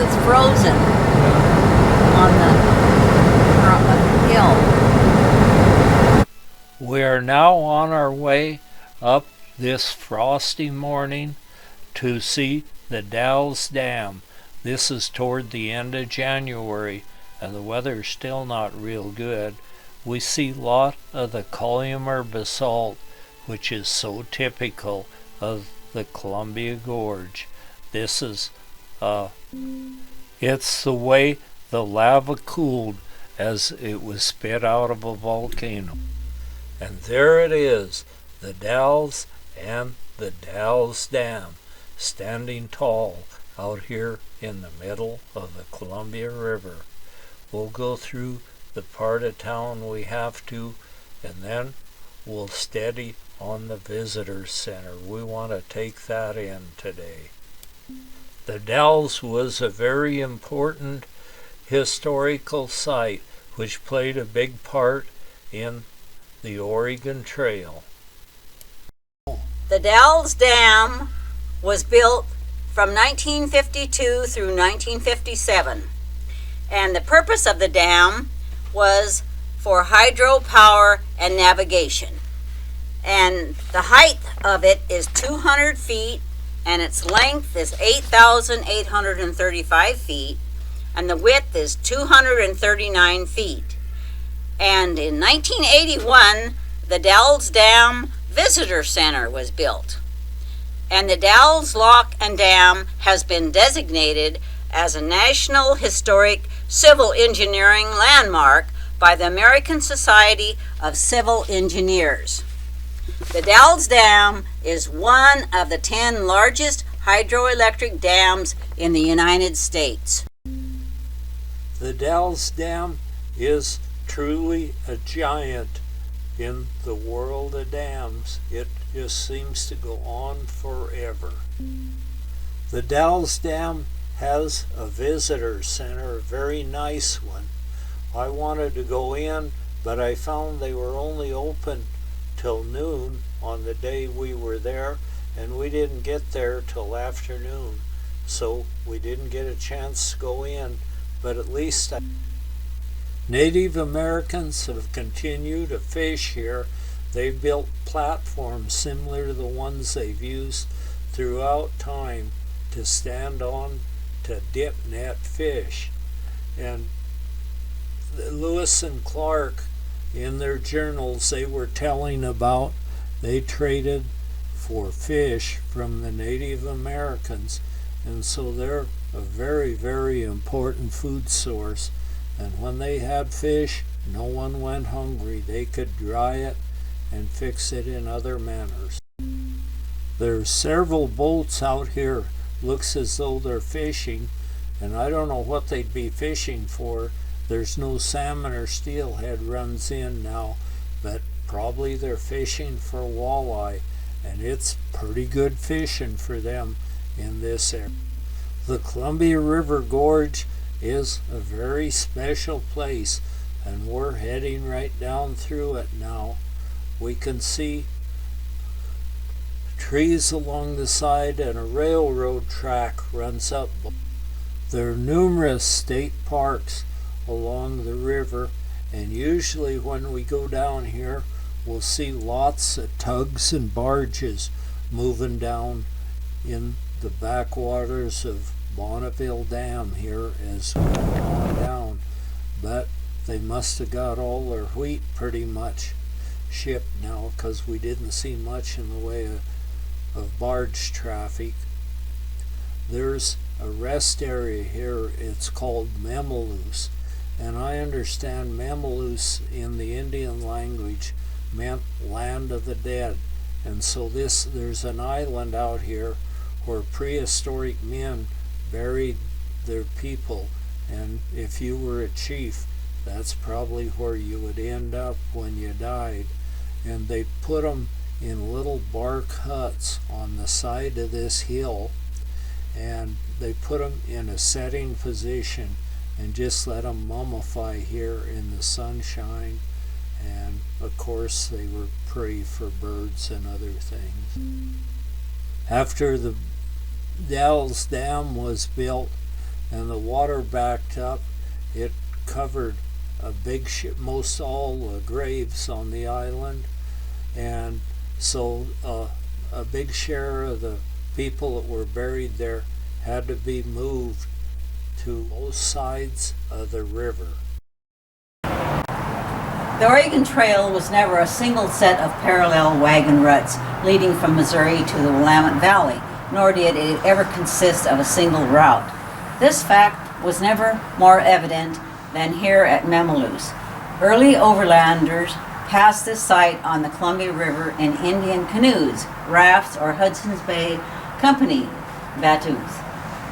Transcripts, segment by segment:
it's frozen on the hill. We are now on our way up this frosty morning to see the Dalles Dam. This is toward the end of January, and the weather's still not real good. We see a lot of the columnar basalt, which is so typical of the Columbia Gorge. This is, it's the way the lava cooled as it was spit out of a volcano. And there it is, the Dalles and the Dalles Dam, standing tall out here in the middle of the Columbia River. We'll go through the part of town we have to, and then we'll steady on the visitor center. We want to take that in today. The Dalles was a very important historical site which played a big part in the Oregon Trail. The Dalles Dam was built from 1952 through 1957, and the purpose of the dam was for hydropower and navigation. And the height of it is 200 feet, and its length is 8,835 feet, and the width is 239 feet. And in 1981, the Dalles Dam Visitor Center was built. And the Dalles Lock and Dam has been designated as a National Historic Civil Engineering Landmark by the American Society of Civil Engineers. The Dalles Dam is one of the 10 largest hydroelectric dams in the United States. The Dalles Dam is truly a giant in the world of dams. It just seems to go on forever. The Dalles Dam has a visitor center, a very nice one. I wanted to go in, but I found they were only open till noon on the day we were there, and we didn't get there till afternoon, so we didn't get a chance to go in, but at least Native Americans have continued to fish here. They've built platforms similar to the ones they've used throughout time to stand on to dip net fish. And Lewis and Clark, in their journals, they were telling about they traded for fish from the Native Americans, and so they're a very, very important food source. And when they had fish, no one went hungry. They could dry it and fix it in other manners. There's several boats out here. Looks as though they're fishing, and I don't know what they'd be fishing for. There's no salmon or steelhead runs in now, but probably they're fishing for walleye, and it's pretty good fishing for them in this area. The Columbia River Gorge is a very special place, and we're heading right down through it now. We can see trees along the side, and a railroad track runs up. There are numerous state parks along the river, and usually when we go down here, we'll see lots of tugs and barges moving down in the backwaters of Bonneville Dam here as we go on down. But they must have got all their wheat pretty much shipped now, because we didn't see much in the way of barge traffic. There's a rest area here. It's called Memaloose, and I understand Memaloose in the Indian language meant land of the dead. And so there's an island out here where prehistoric men buried their people, and if you were a chief, that's probably where you would end up when you died. And they put them in little bark huts on the side of this hill, and they put them in a setting position and just let them mummify here in the sunshine. And of course they were prey for birds and other things. After the Dalles Dam was built and the water backed up. It covered most all the graves on the island, and so a big share of the people that were buried there had to be moved to both sides of the river. The Oregon Trail was never a single set of parallel wagon ruts leading from Missouri to the Willamette Valley, nor did it ever consist of a single route. This fact was never more evident than here at Mamaloose. Early overlanders passed this site on the Columbia River in Indian canoes, rafts, or Hudson's Bay Company battues.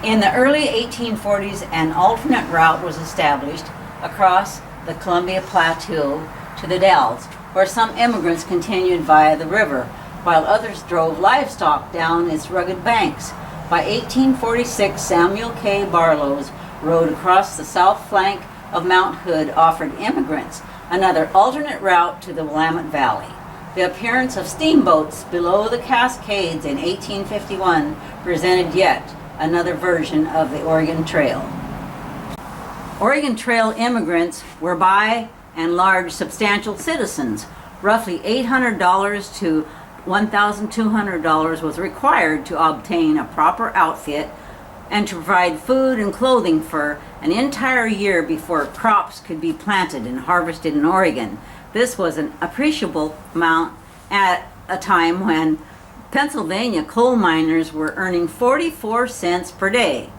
In the early 1840s, an alternate route was established across the Columbia Plateau to the Dalles, where some immigrants continued via the river, while others drove livestock down its rugged banks. By 1846, Samuel K. Barlow's road across the south flank of Mount Hood offered immigrants another alternate route to the Willamette Valley. The appearance of steamboats below the Cascades in 1851 presented yet another version of the Oregon Trail. Oregon Trail immigrants were by and large substantial citizens. Roughly $800 to $1,200 was required to obtain a proper outfit and to provide food and clothing for an entire year before crops could be planted and harvested in Oregon. This was an appreciable amount at a time when Pennsylvania coal miners were earning 44 cents per day.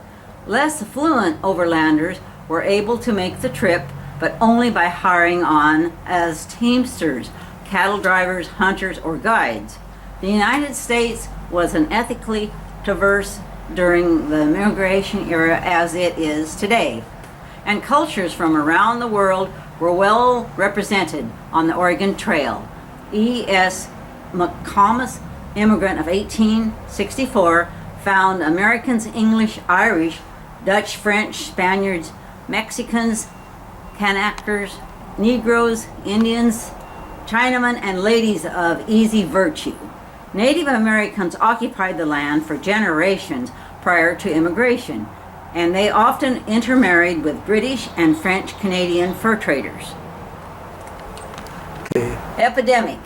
Less affluent overlanders were able to make the trip, but only by hiring on as teamsters, cattle drivers, hunters, or guides. The United States was an ethnically diverse during the immigration era as it is today, and cultures from around the world were well represented on the Oregon Trail. E.S. McComas, immigrant of 1864, found Americans, English, Irish, Dutch, French, Spaniards, Mexicans, Kanakas, Negroes, Indians, Chinamen, and ladies of easy virtue. Native Americans occupied the land for generations prior to immigration, and they often intermarried with British and French Canadian fur traders. Okay. Epidemic.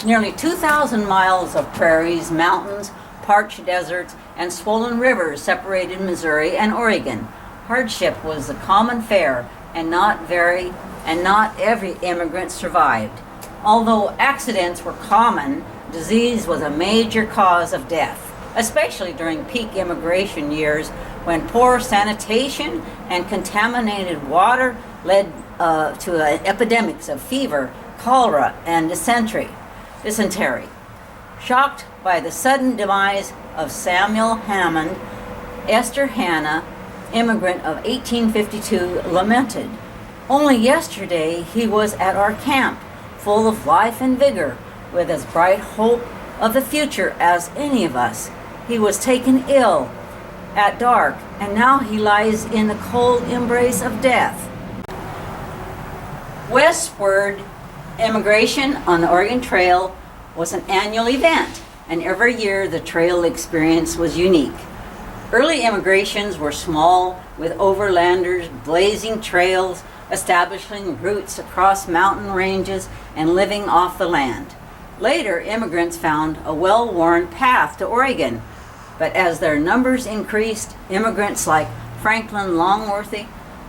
Nearly 2,000 miles of prairies, mountains, parched deserts, and swollen rivers separated Missouri and Oregon. Hardship was the common fare, and not every immigrant survived. Although accidents were common, disease was a major cause of death, especially during peak immigration years when poor sanitation and contaminated water led to epidemics of fever, cholera, and dysentery. Shocked by the sudden demise of Samuel Hammond, Esther Hanna, immigrant of 1852, lamented, "Only yesterday he was at our camp, full of life and vigor, with as bright hope of the future as any of us. He was taken ill at dark, and now he lies in the cold embrace of death." Westward immigration on the Oregon Trail was an annual event, and every year the trail experience was unique. Early immigrations were small, with overlanders blazing trails, establishing routes across mountain ranges, and living off the land. Later, immigrants found a well-worn path to Oregon, but as their numbers increased, immigrants like Franklin Longworthy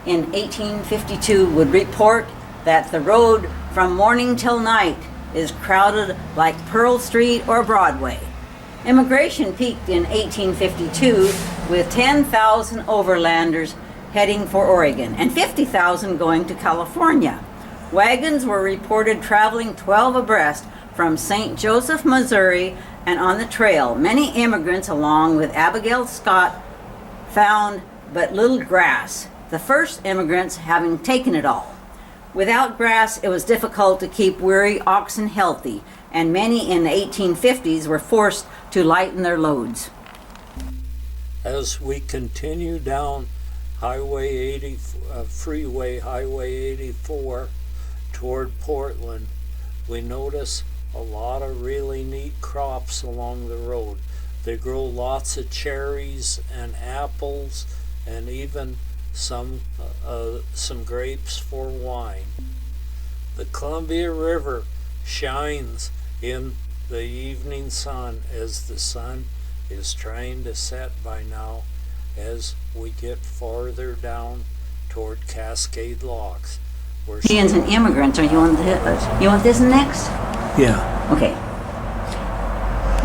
in 1852 would report that the road from morning till night is crowded like Pearl Street or Broadway. Immigration peaked in 1852 with 10,000 overlanders heading for Oregon and 50,000 going to California. Wagons were reported traveling 12 abreast from St. Joseph, Missouri, and on the trail. Many immigrants, along with Abigail Scott, found but little grass, the first immigrants having taken it all. Without grass, it was difficult to keep weary oxen healthy, and many in the 1850s were forced to lighten their loads. As we continue down Freeway Highway 84 toward Portland, we notice a lot of really neat crops along the road. They grow lots of cherries and apples and even some grapes for wine. The Columbia River shines in the evening sun as the sun is trying to set by now as we get farther down toward Cascade Locks. Indians and immigrants. Are you on you want this next? Yeah. Okay.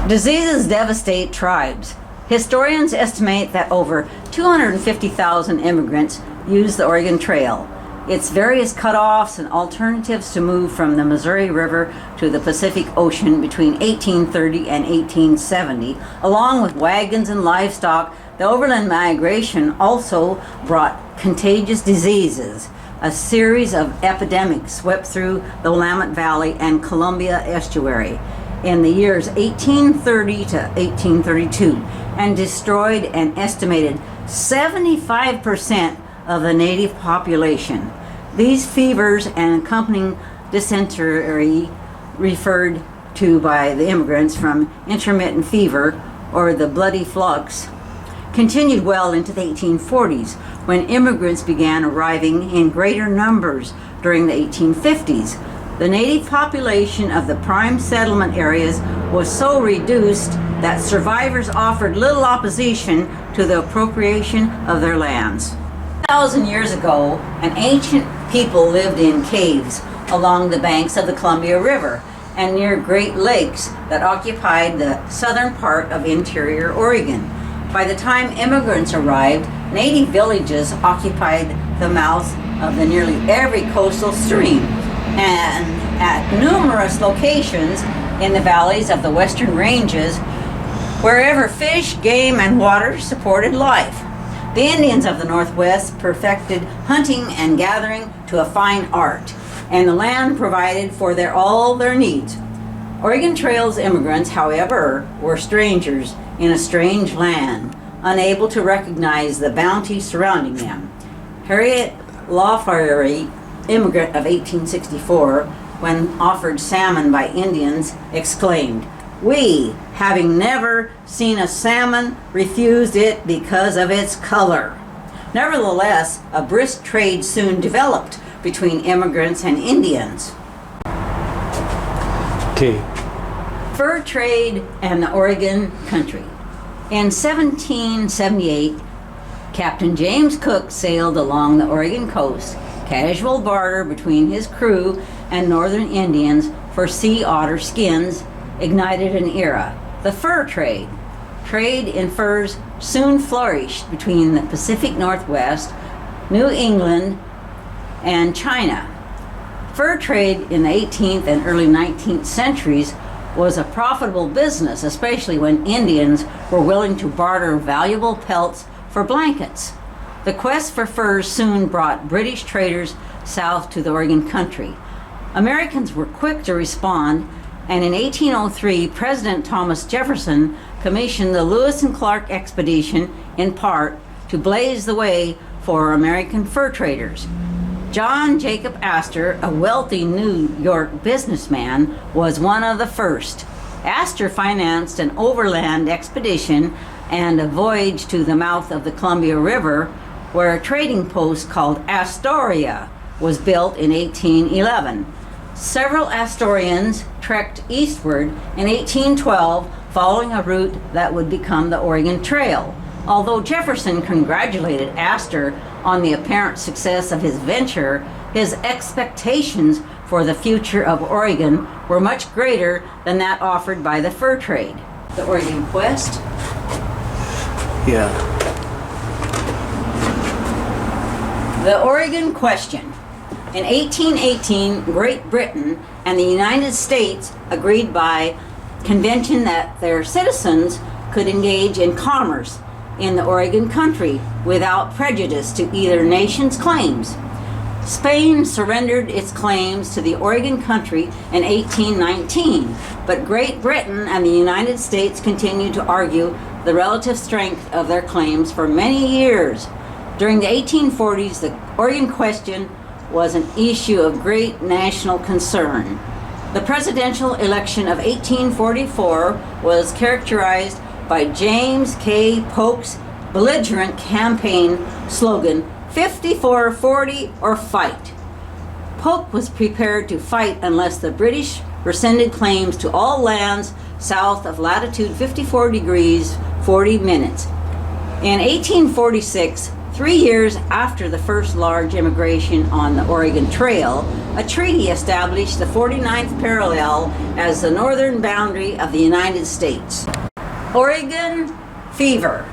Diseases devastate tribes. Historians estimate that over 250,000 immigrants use the Oregon Trail, its various cutoffs and alternatives to move from the Missouri River to the Pacific Ocean between 1830 and 1870. Along with wagons and livestock, the overland migration also brought contagious diseases. A series of epidemics swept through the Willamette Valley and Columbia Estuary in the years 1830 to 1832 and destroyed an estimated 75% of the native population. These fevers and accompanying dysentery, referred to by the immigrants from intermittent fever or the bloody flux, continued well into the 1840s, when immigrants began arriving in greater numbers during the 1850s. The native population of the prime settlement areas was so reduced that survivors offered little opposition to the appropriation of their lands. 2,000 years ago, an ancient people lived in caves along the banks of the Columbia River and near Great Lakes that occupied the southern part of interior Oregon. By the time immigrants arrived, native villages occupied the mouth of the nearly every coastal stream, and at numerous locations in the valleys of the western ranges, wherever fish, game, and water supported life. The Indians of the Northwest perfected hunting and gathering to a fine art, and the land provided for all their needs. Oregon Trail's immigrants, however, were strangers in a strange land, unable to recognize the bounty surrounding them. Harriet Lafayette, immigrant of 1864, when offered salmon by Indians, exclaimed, "We, having never seen a salmon, refused it because of its color." Nevertheless, a brisk trade soon developed between immigrants and Indians. Okay. Fur trade and the Oregon country. In 1778, Captain James Cook sailed along the Oregon coast, casual barter between his crew and northern Indians for sea otter skins ignited an era, the fur trade. Trade in furs soon flourished between the Pacific Northwest, New England, and China. Fur trade in the 18th and early 19th centuries was a profitable business, especially when Indians were willing to barter valuable pelts for blankets. The quest for furs soon brought British traders south to the Oregon country. Americans were quick to respond, and in 1803, President Thomas Jefferson commissioned the Lewis and Clark expedition in part to blaze the way for American fur traders. John Jacob Astor, a wealthy New York businessman, was one of the first. Astor financed an overland expedition and a voyage to the mouth of the Columbia River, where a trading post called Astoria was built in 1811. Several Astorians trekked eastward in 1812, following a route that would become the Oregon Trail. Although Jefferson congratulated Astor on the apparent success of his venture, his expectations for the future of Oregon were much greater than that offered by the fur trade. The Oregon Quest. Yeah. The Oregon Question. In 1818, Great Britain and the United States agreed by convention that their citizens could engage in commerce in the Oregon country without prejudice to either nation's claims. Spain surrendered its claims to the Oregon country in 1819, but Great Britain and the United States continued to argue the relative strength of their claims for many years. During the 1840s, the Oregon Question was an issue of great national concern. The presidential election of 1844 was characterized by James K. Polk's belligerent campaign slogan, 54-40 or fight. Polk was prepared to fight unless the British rescinded claims to all lands south of latitude 54 degrees 40 minutes. In 1846, 3 years after the first large immigration on the Oregon Trail, a treaty established the 49th parallel as the northern boundary of the United States. Oregon fever.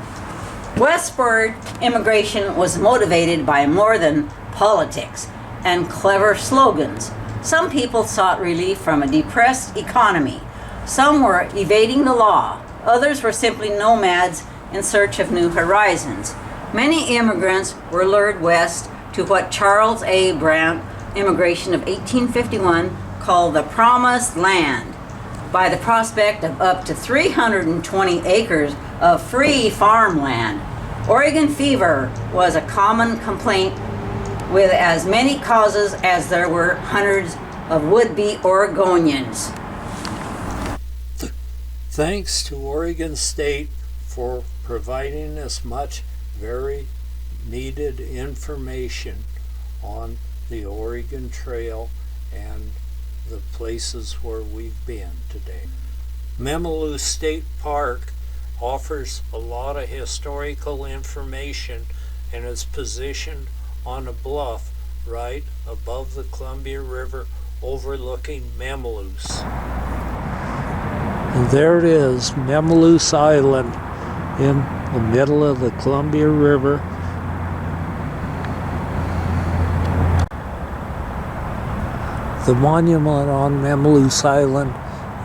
Westward immigration was motivated by more than politics and clever slogans. Some people sought relief from a depressed economy. Some were evading the law. Others were simply nomads in search of new horizons. Many immigrants were lured west to what Charles A. Brandt, immigration of 1851, called the Promised Land, by the prospect of up to 320 acres of free farmland. Oregon fever was a common complaint with as many causes as there were hundreds of would-be Oregonians. Thanks to Oregon State for providing us much very needed information on the Oregon Trail and the places where we've been today. Mamalu State Park offers a lot of historical information and is positioned on a bluff right above the Columbia River overlooking Mamaluce. And there it is, Mamaluce Island in the middle of the Columbia River. The monument on Mamaluce Island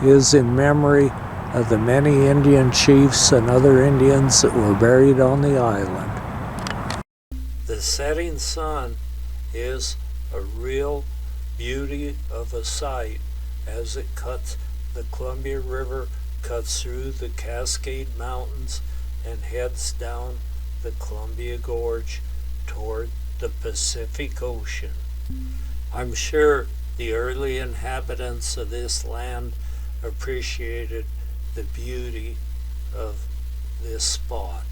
is in memory of the many Indian chiefs and other Indians that were buried on the island. The setting sun is a real beauty of a sight as it cuts the Columbia River, cuts through the Cascade Mountains and heads down the Columbia Gorge toward the Pacific Ocean. I'm sure the early inhabitants of this land appreciated the beauty of this spot.